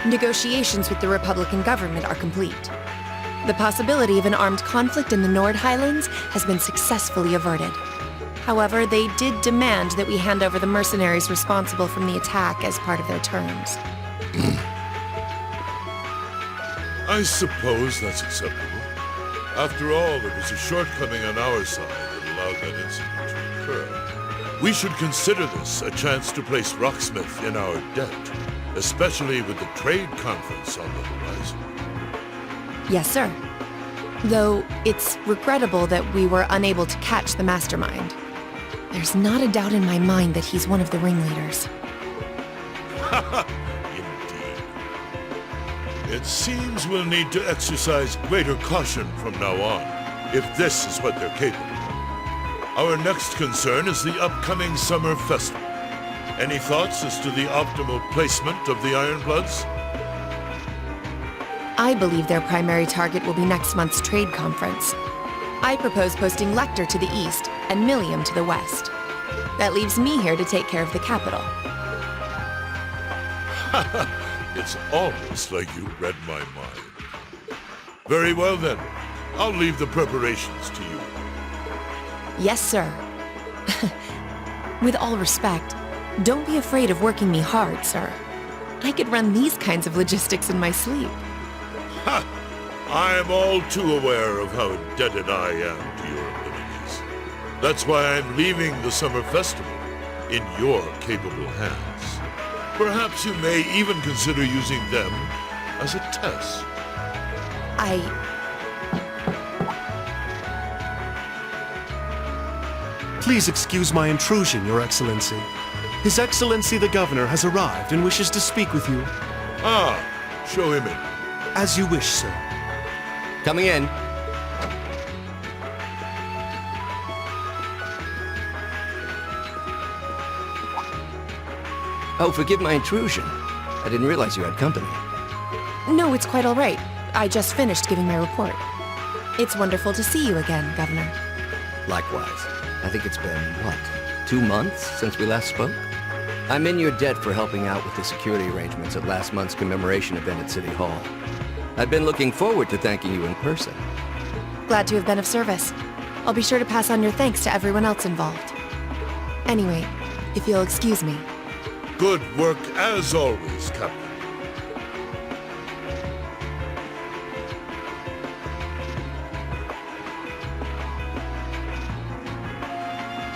Negotiations with the Republican government are complete. The possibility of an armed conflict in the Nord Highlands has been successfully averted. However, they did demand that we hand over the mercenaries responsible from the attack as part of their terms. I suppose that's acceptable. After all, it was a shortcoming on our side that allowed that incident to occur. We should consider this a chance to place Rocksmith in our debt, especially with the trade conference on the horizon. Yes, sir. Though it's regrettable that we were unable to catch the mastermind. There's not a doubt in my mind that he's one of the ringleaders. Indeed. It seems we'll need to exercise greater caution from now on, if this is what they're capable of. Our next concern is the upcoming Summer Festival. Any thoughts as to the optimal placement of the Ironbloods? I believe their primary target will be next month's trade conference. I propose posting Lecter to the east and Millium to the west. That leaves me here to take care of the capital. It's almost like you read my mind. Very well then. I'll leave the preparations to you. Yes, sir. With all respect, don't be afraid of working me hard, sir. I could run these kinds of logistics in my sleep. Ha! I am all too aware of how indebted I am to your abilities. That's why I'm leaving the Summer Festival in your capable hands. Perhaps you may even consider using them as a test. Please excuse my intrusion, Your Excellency. His Excellency the Governor has arrived and wishes to speak with you. Ah, show him in. As you wish, sir. Coming in. Oh, forgive my intrusion. I didn't realize you had company. No, it's quite all right. I just finished giving my report. It's wonderful to see you again, Governor. Likewise. I think it's been, what, 2 months since we last spoke? I'm in your debt for helping out with the security arrangements at last month's commemoration event at City Hall. I've been looking forward to thanking you in person. Glad to have been of service. I'll be sure to pass on your thanks to everyone else involved. Anyway, if you'll excuse me. Good work as always, Captain.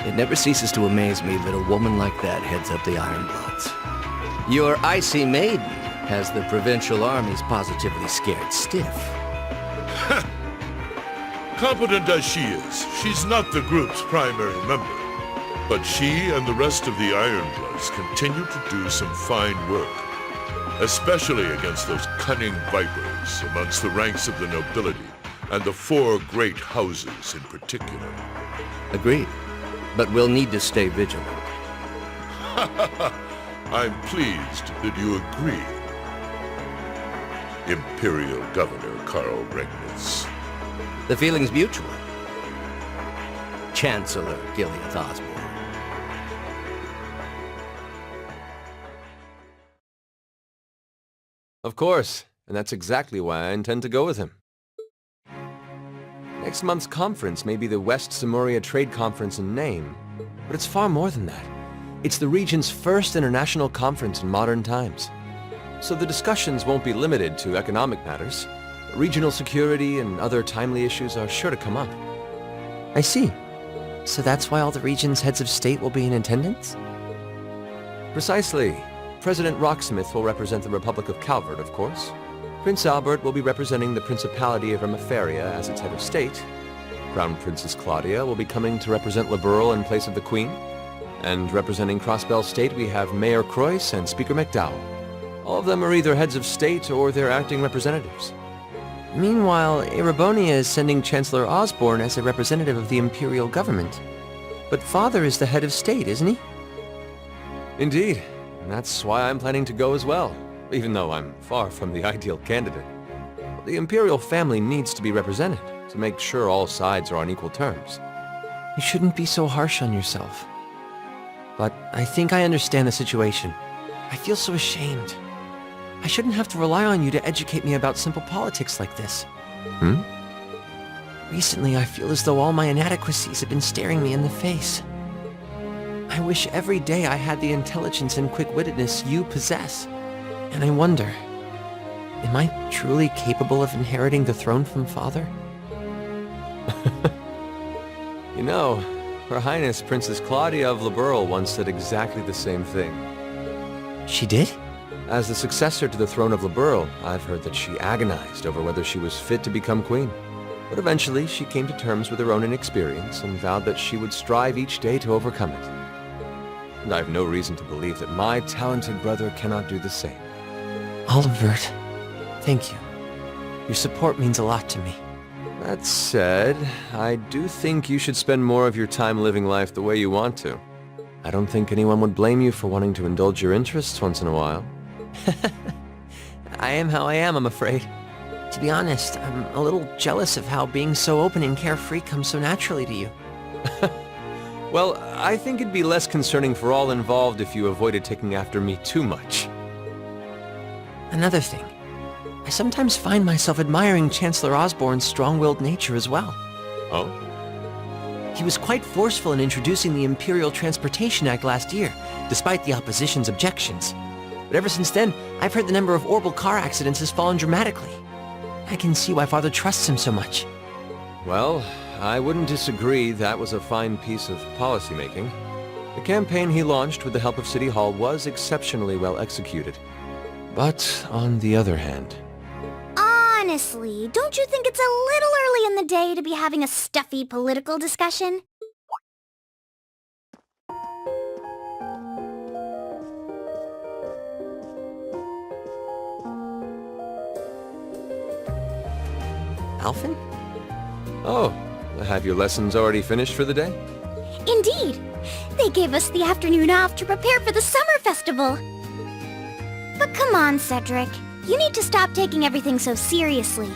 It never ceases to amaze me that a woman like that heads up the Ironbloods. Your icy maiden has the provincial armies positively scared stiff. Competent as she is, she's not the group's primary member. But she and the rest of the Ironbloods continue to do some fine work, especially against those cunning vipers amongst the ranks of the nobility, and the 4 great houses in particular. Agreed. But we'll need to stay vigilant. I'm pleased that you agree, Imperial Governor Karl Regnitz. The feeling's mutual. Chancellor Gileath Osborne. Of course, and that's exactly why I intend to go with him. Next month's conference may be the West Samuria Trade Conference in name, but it's far more than that. It's the region's first international conference in modern times. So the discussions won't be limited to economic matters. Regional security and other timely issues are sure to come up. I see. So that's why all the region's heads of state will be in attendance? Precisely. President Rocksmith will represent the Republic of Calvert, of course. Prince Albert will be representing the Principality of Ermaferia as its head of state. Crown Princess Claudia will be coming to represent Liberl in place of the Queen. And representing Crossbell State, we have Mayor Croyce and Speaker McDowell. All of them are either heads of state or their acting representatives. Meanwhile, Erebonia is sending Chancellor Osborne as a representative of the Imperial government. But Father is the head of state, isn't he? Indeed, and that's why I'm planning to go as well, even though I'm far from the ideal candidate. The Imperial family needs to be represented to make sure all sides are on equal terms. You shouldn't be so harsh on yourself. But I think I understand the situation. I feel so ashamed. I shouldn't have to rely on you to educate me about simple politics like this. Hmm? Recently, I feel as though all my inadequacies have been staring me in the face. I wish every day I had the intelligence and quick-wittedness you possess. And I wonder, am I truly capable of inheriting the throne from Father? You know, Her Highness Princess Claudia of Liberl once said exactly the same thing. She did? As the successor to the throne of Liberl, I've heard that she agonized over whether she was fit to become queen. But eventually, she came to terms with her own inexperience and vowed that she would strive each day to overcome it. And I have no reason to believe that my talented brother cannot do the same. Olivert, thank you. Your support means a lot to me. That said, I do think you should spend more of your time living life the way you want to. I don't think anyone would blame you for wanting to indulge your interests once in a while. I am how I am, I'm afraid. To be honest, I'm a little jealous of how being so open and carefree comes so naturally to you. Well, I think it'd be less concerning for all involved if you avoided taking after me too much. Another thing, I sometimes find myself admiring Chancellor Osborne's strong-willed nature as well. Oh? He was quite forceful in introducing the Imperial Transportation Act last year, despite the opposition's objections. But ever since then, I've heard the number of orbital car accidents has fallen dramatically. I can see why Father trusts him so much. Well, I wouldn't disagree that was a fine piece of policymaking. The campaign he launched with the help of City Hall was exceptionally well executed. But on the other hand... Honestly, don't you think it's a little early in the day to be having a stuffy political discussion? Alphen? Oh, have your lessons already finished for the day? Indeed. They gave us the afternoon off to prepare for the summer festival. But come on, Cedric. You need to stop taking everything so seriously.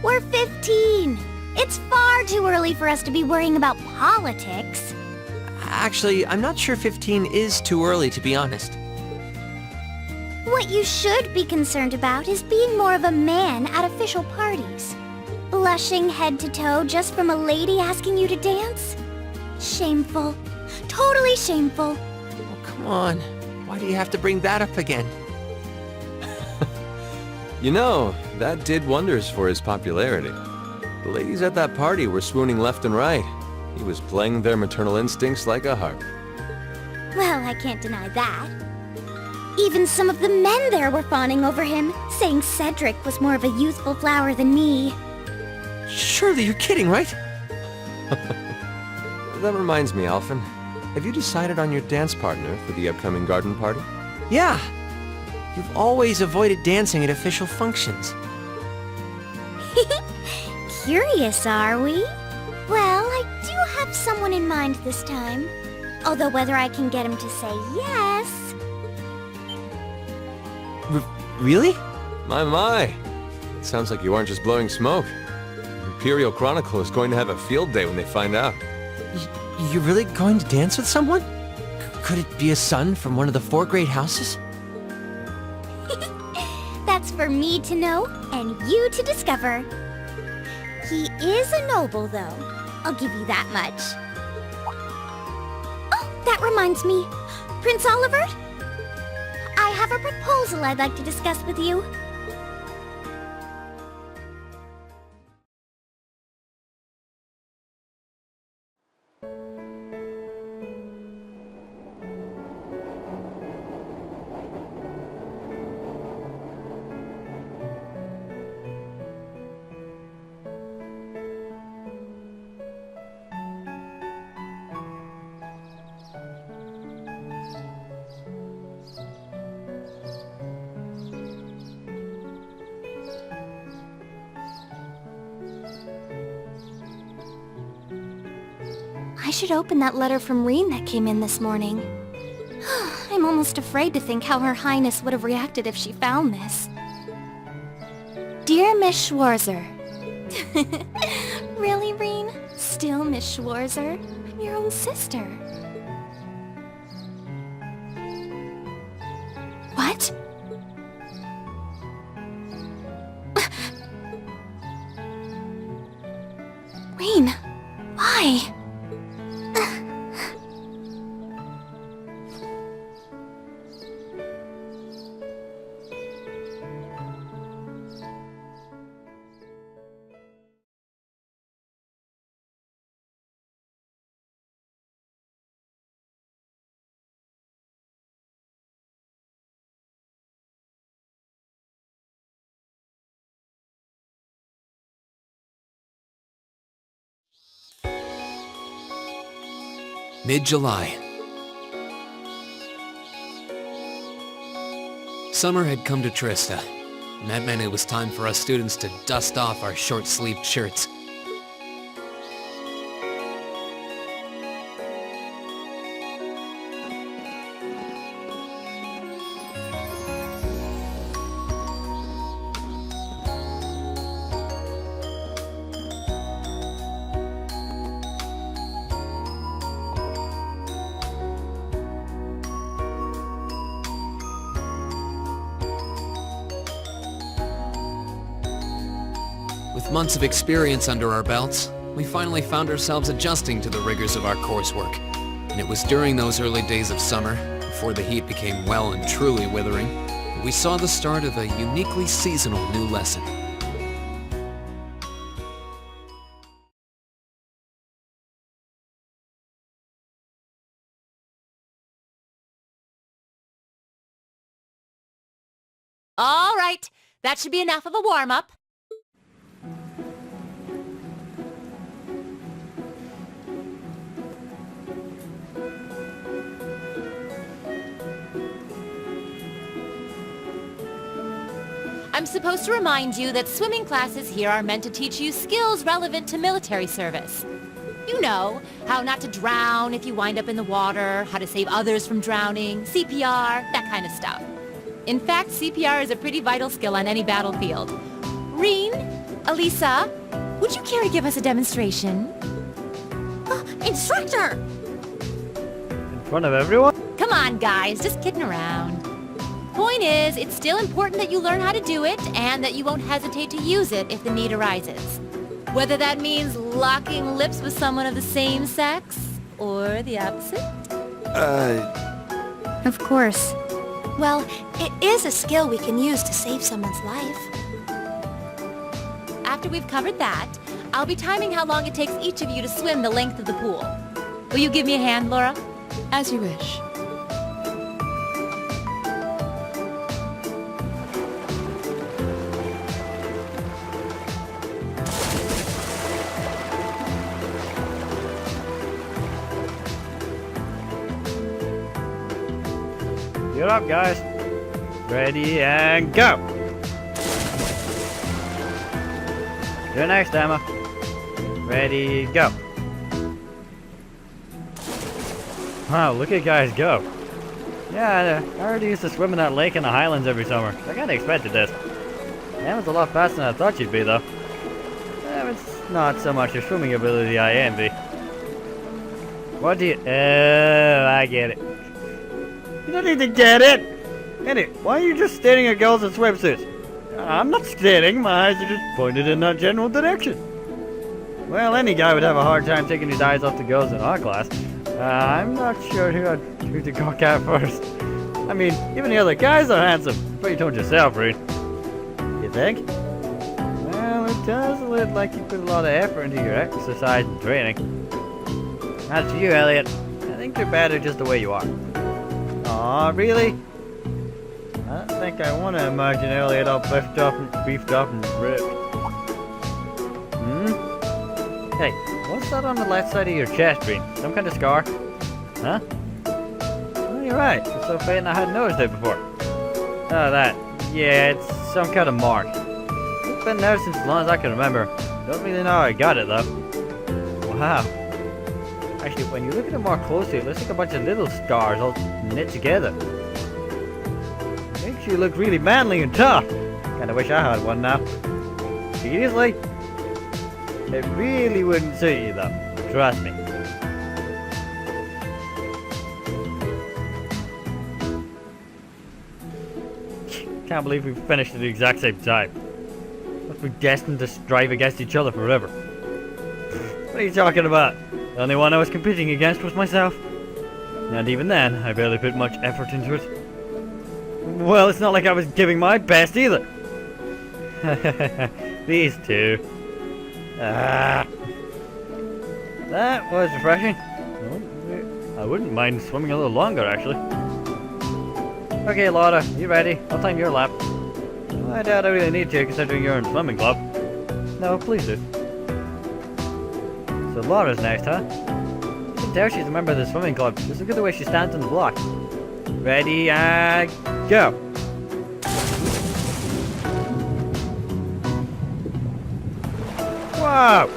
We're 15. It's far too early for us to be worrying about politics. Actually, I'm not sure 15 is too early, to be honest. What you should be concerned about is being more of a man at official parties. Blushing head to toe just from a lady asking you to dance? Shameful. Totally shameful. Oh, come on. Why do you have to bring that up again? You know, that did wonders for his popularity. The ladies at that party were swooning left and right. He was playing their maternal instincts like a harp. Well, I can't deny that. Even some of the men there were fawning over him, saying Cedric was more of a youthful flower than me. Surely you're kidding, right? That reminds me, Alphen. Have you decided on your dance partner for the upcoming garden party? Yeah. You've always avoided dancing at official functions. Curious, are we? Well, I do have someone in mind this time. Although whether I can get him to say yes... Really? My. It sounds like you aren't just blowing smoke. Imperial Chronicle is going to have a field day when they find out. You're really going to dance with someone? Could it be a son from one of the 4 great houses? That's for me to know, and you to discover. He is a noble, though. I'll give you that much. Oh, that reminds me. Prince Olivert? I have a proposal I'd like to discuss with you. I should open that letter from Reen that came in this morning. I'm almost afraid to think how Her Highness would have reacted if she found this. Dear Miss Schwarzer. Really, Reen? Still Miss Schwarzer? I'm your own sister. What? Mid-July. Summer had come to Trista, and that meant it was time for us students to dust off our short-sleeved shirts. With months of experience under our belts, we finally found ourselves adjusting to the rigors of our coursework. And it was during those early days of summer, before the heat became well and truly withering, that we saw the start of a uniquely seasonal new lesson. All right, that should be enough of a warm-up. I'm supposed to remind you that swimming classes here are meant to teach you skills relevant to military service. You know, how not to drown if you wind up in the water, how to save others from drowning, CPR, that kind of stuff. In fact, CPR is a pretty vital skill on any battlefield. Reen, Elisa, would you care to give us a demonstration? Instructor! In front of everyone? Come on, guys, just kidding around. Point is, it's still important that you learn how to do it, and that you won't hesitate to use it if the need arises. Whether that means locking lips with someone of the same sex, or the opposite. Of course. Well, it is a skill we can use to save someone's life. After we've covered that, I'll be timing how long it takes each of you to swim the length of the pool. Will you give me a hand, Laura? As you wish. Get up, guys. Ready and go. You're next, Emma. Ready, go. Wow, look at guys go. Yeah, I already used to swim in that lake in the Highlands every summer. I kinda expected this. Emma's a lot faster than I thought she'd be, though. It's not so much your swimming ability I envy. What do you... Oh, I get it. You don't need to get it! Eddie, why are you just staring at girls in swimsuits? I'm not staring, my eyes are just pointed in that general direction. Well, any guy would have a hard time taking his eyes off the girls in our class. I'm not sure who to cock at first. I mean, even the other guys are handsome. But you told yourself, Reed. You think? Well, it does look like you put a lot of effort into your exercise and training. As for you, Elliot, I think you're better just the way you are. Aw, really? I don't think I want to imagine Elliot all beefed up and ripped. Hey, what's that on the left side of your chest, Reed? Some kind of scar? Huh? Oh, you're right. It's so faint I hadn't noticed it before. Oh, that. Yeah, it's some kind of mark. It's been there since as long as I can remember. Don't really know how I got it, though. Wow. Actually, when you look at it more closely, it looks like a bunch of little scars all knit together. Makes you look really manly and tough. Kinda wish I had one now. Seriously? It really wouldn't suit you though. Trust me. Can't believe we finished at the exact same time. Must be destined to strive against each other forever. What are you talking about? The only one I was competing against was myself. And even then, I barely put much effort into it. Well, it's not like I was giving my best either. These two. That was refreshing. I wouldn't mind swimming a little longer, actually. Okay, Laura, you ready? I'll time your lap. I doubt I really need to, considering you're in swimming club. No, please do. So Laura's next, huh? You can can tell she's a member of the swimming club. Just look at the way she stands on the block. Ready, and go! Wow!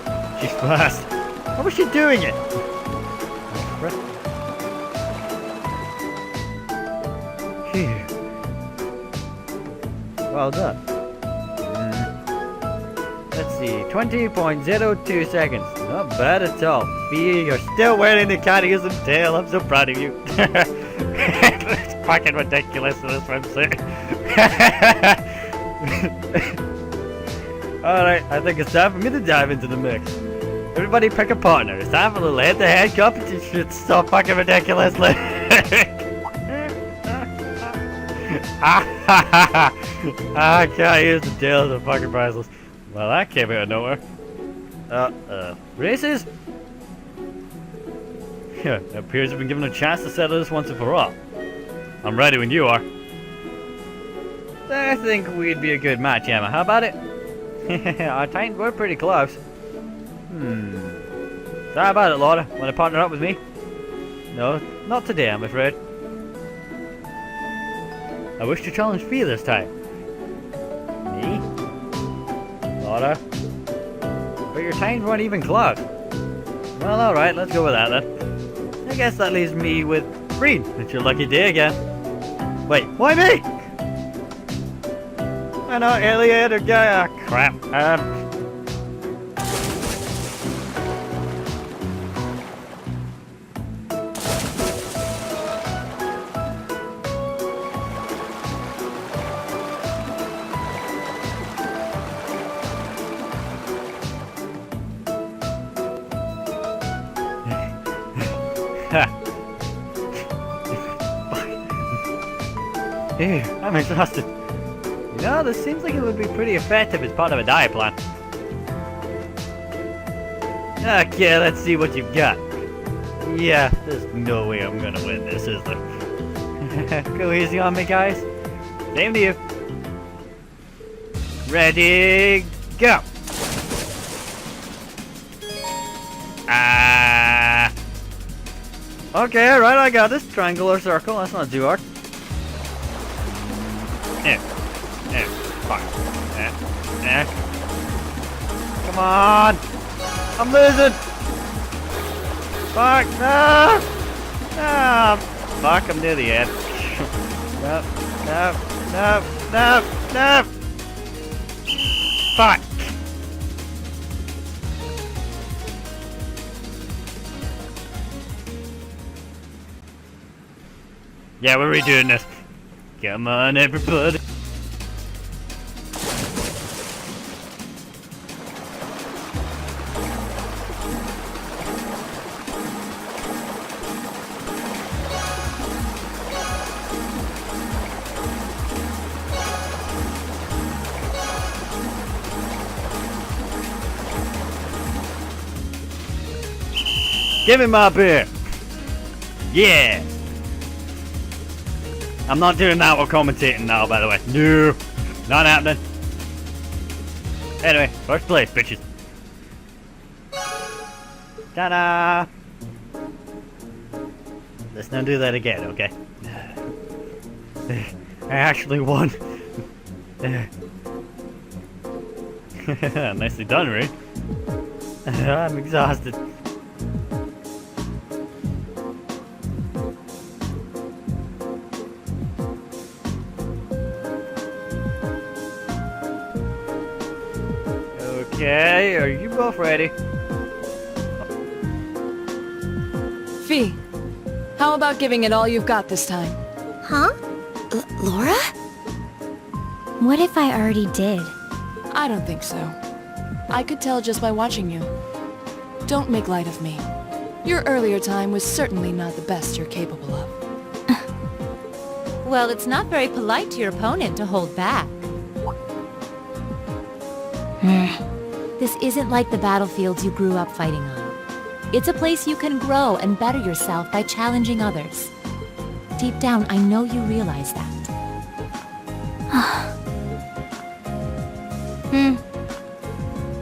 She's fast. How was she doing it? Phew. Well done. Let's see, 20.02 seconds. Not bad at all. Fee, you're still wearing the catechism tail. I'm so proud of you. It's fucking ridiculous in this swimsuit. Alright, I think it's time for me to dive into the mix. Everybody pick a partner. It's time for the head-to-head competition. It's so fucking ridiculously. I can't use the tails of fucking priceless. Well, that came out of nowhere. Races? Yeah, it appears we've been given a chance to settle this once and for all. I'm ready when you are. I think we'd be a good match, Emma. How about it? Our times were pretty close. So how about it, Laura? Want to partner up with me? No, not today, I'm afraid. I wish to challenge Fee this time. Me? Laura? But your times weren't even close. Well, alright, let's go with that then. I guess that leaves me with Breen. It's your lucky day again. Wait, why me? Why not Elliot or Guy? Ah, crap. Ew, I'm exhausted. You know, this seems like it would be pretty effective as part of a diet plan. Okay, let's see what you've got. Yeah, there's no way I'm gonna win this, is there? Go easy on me, guys. Same to you. Ready, go! Okay, right, I got this. Triangle or circle, that's not too hard. Fuck. Come on! I'm losing! Fuck, no! Ah, fuck, I'm near the end. No. Fuck! Yeah, we're redoing this. Come on, everybody. Give me my beer! Yeah! I'm not doing that while commentating now, by the way. No! Not happening. Anyway, first place, bitches. Ta-da! Let's not do that again, okay? I actually won. Nicely done, Ray. I'm exhausted. Okay, are you both ready? Fee, how about giving it all you've got this time? Huh? Laura? What if I already did? I don't think so. I could tell just by watching you. Don't make light of me. Your earlier time was certainly not the best you're capable of. Well, it's not very polite to your opponent to hold back. This isn't like the battlefields you grew up fighting on. It's a place you can grow and better yourself by challenging others. Deep down, I know you realize that.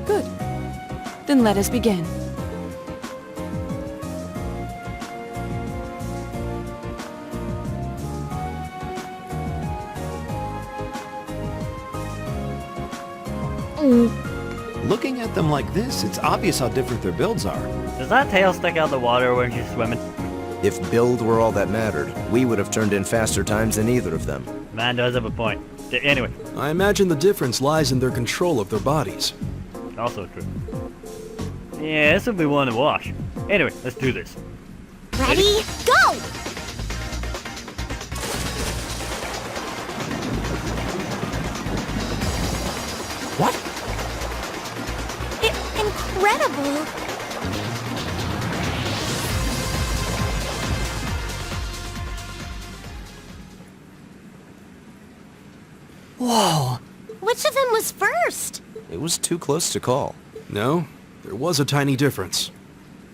Good. Then let us begin. Looking at them like this, it's obvious how different their builds are. Does that tail stick out the water when she's swimming? If build were all that mattered, we would have turned in faster times than either of them. Man does have a point. Anyway, I imagine the difference lies in their control of their bodies. also true. Yeah, this will be one to watch. Anyway, let's do this. Ready? Go! What? Incredible! Whoa! Which of them was first? It was too close to call. No, there was a tiny difference.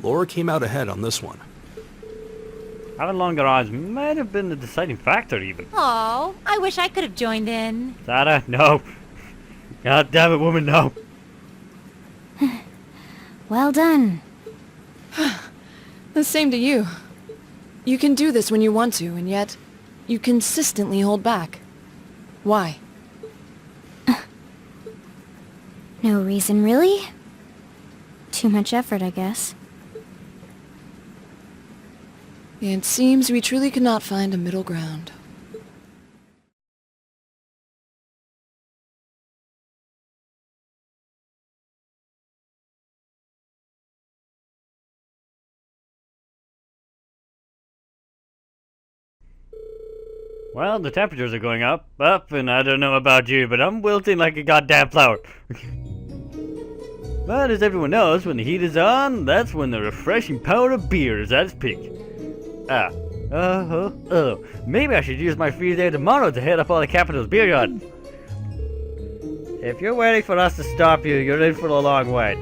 Laura came out ahead on this one. Having longer arms might have been the deciding factor, even. Oh, I wish I could have joined in. Sarah, no. God damn it, woman, no. Well done. The same to you. You can do this when you want to, and yet you consistently hold back. Why? No reason, really? Too much effort, I guess. It seems we truly could not find a middle ground. Well, the temperatures are going up, and I don't know about you, but I'm wilting like a goddamn flower. But as everyone knows, when the heat is on, that's when the refreshing power of beer is at its peak. Maybe I should use my free day tomorrow to hit up all the capital's beer gardens. If you're waiting for us to stop you, you're in for a long wait.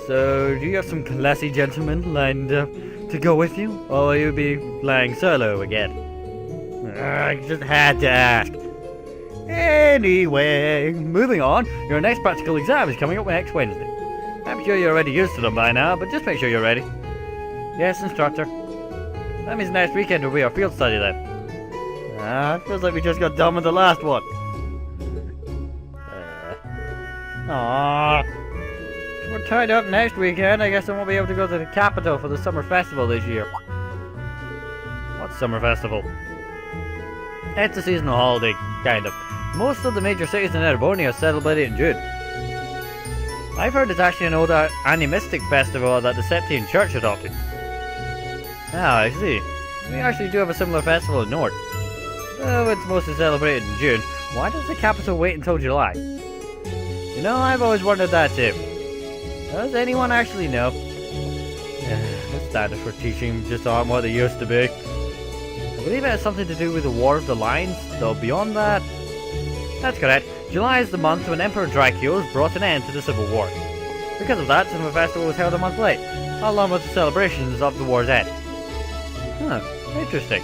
So, do you have some classy gentlemen lined up to go with you, or will you be flying solo again? I just had to ask. Anyway, moving on, your next practical exam is coming up next Wednesday. I'm sure you're already used to them by now, but just make sure you're ready. Yes, instructor. That means next weekend will be our field study then. It feels like we just got done with the last one. We're tied up next weekend. I guess I won't be able to go to the capital for the summer festival this year. What summer festival? It's a seasonal holiday, kind of. Most of the major cities in Erebonia celebrate it in June. I've heard it's actually an old animistic festival that the Septian Church adopted. I see. We actually do have a similar festival in North. Though it's mostly celebrated in June, why does the capital wait until July? You know, I've always wondered that too. Does anyone actually know? The standards for teaching just aren't what they used to be. I believe it has something to do with the War of the Lions, though beyond that... That's correct. July is the month when Emperor Dracules brought an end to the Civil War. Because of that, Summer Festival was held a month late, along with the celebrations of the war's end. Interesting.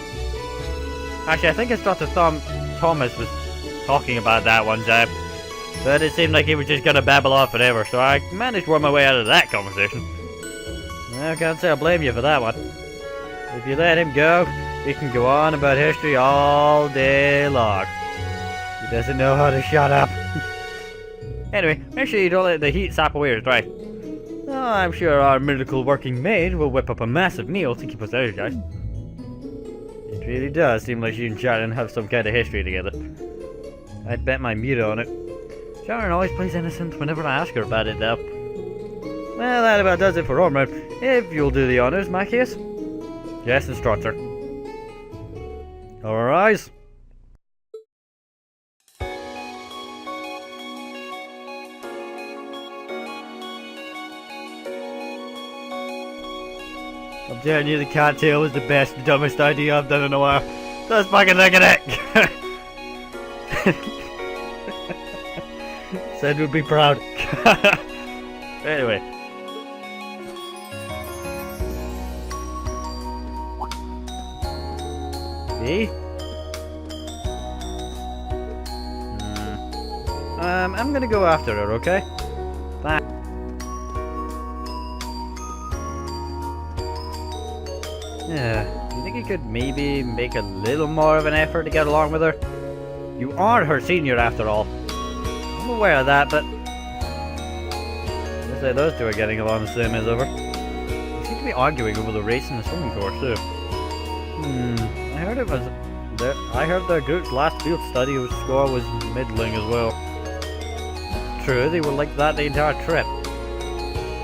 Actually, I think it's Dr. Thomas was talking about that one time, but it seemed like he was just gonna babble on forever, so I managed to worm my way out of that conversation. I can't say I blame you for that one. If you let him go, he can go on about history all day long. He doesn't know how to shut up. Anyway, make sure you don't let the heat sap away your drive. Oh, I'm sure our miracle working maid will whip up a massive meal to keep us energized. It really does seem like she and Sharon have some kind of history together. I'd bet my Mira on it. Sharon always plays innocent whenever I ask her about it, though. Well, that about does it for Ormond. If you'll do the honors, Machias. Yes, instructor. All rise. I'm telling you, the cocktail was the best, dumbest idea I've done in a while. Just fucking look at it! Said would be proud. Anyway. See? I'm gonna go after her, okay? Bye. Yeah, do you think you could maybe make a little more of an effort to get along with her? You are her senior after all. I'm aware of that, but... I say those two are getting along the same as ever. They seem to be arguing over the race in the swimming course, too. I heard it was... I heard their group's last field study whose score was middling as well. True, they were like that the entire trip.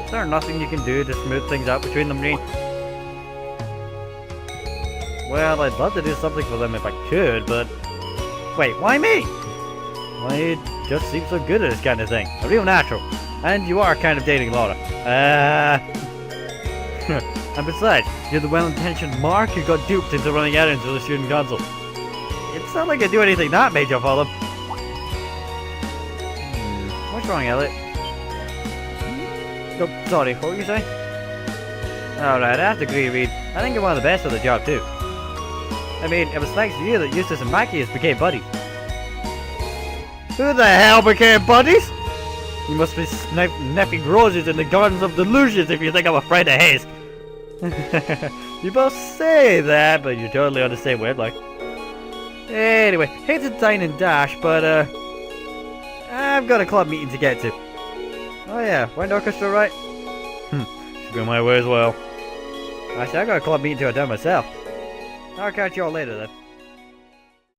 Is there nothing you can do to smooth things out between them, Reed? Well, I'd love to do something for them if I could, but... Wait, why me? Why, you just seem so good at this kind of thing. A real natural. And you are kind of dating Laura. And besides, you're the well-intentioned Mark who got duped into running errands for the student council. It's not like I do anything that major for them. What's wrong, Elliot? Oh, sorry, what were you saying? Alright, I have to agree, Reed. I think you're one of the best for the job, too. I mean, it was thanks to you that Eustace and Mackius became buddies. Who the hell became buddies? You must be sniffing roses in the gardens of delusions if you think I'm afraid of haze. You both say that, but you're totally on the same wavelength. Anyway, hate to dine and dash, but I've got a club meeting to get to. Oh yeah, Wind Orchestra, right? Should go my way as well. Actually, I got a club meeting to attend myself. I'll catch y'all later then.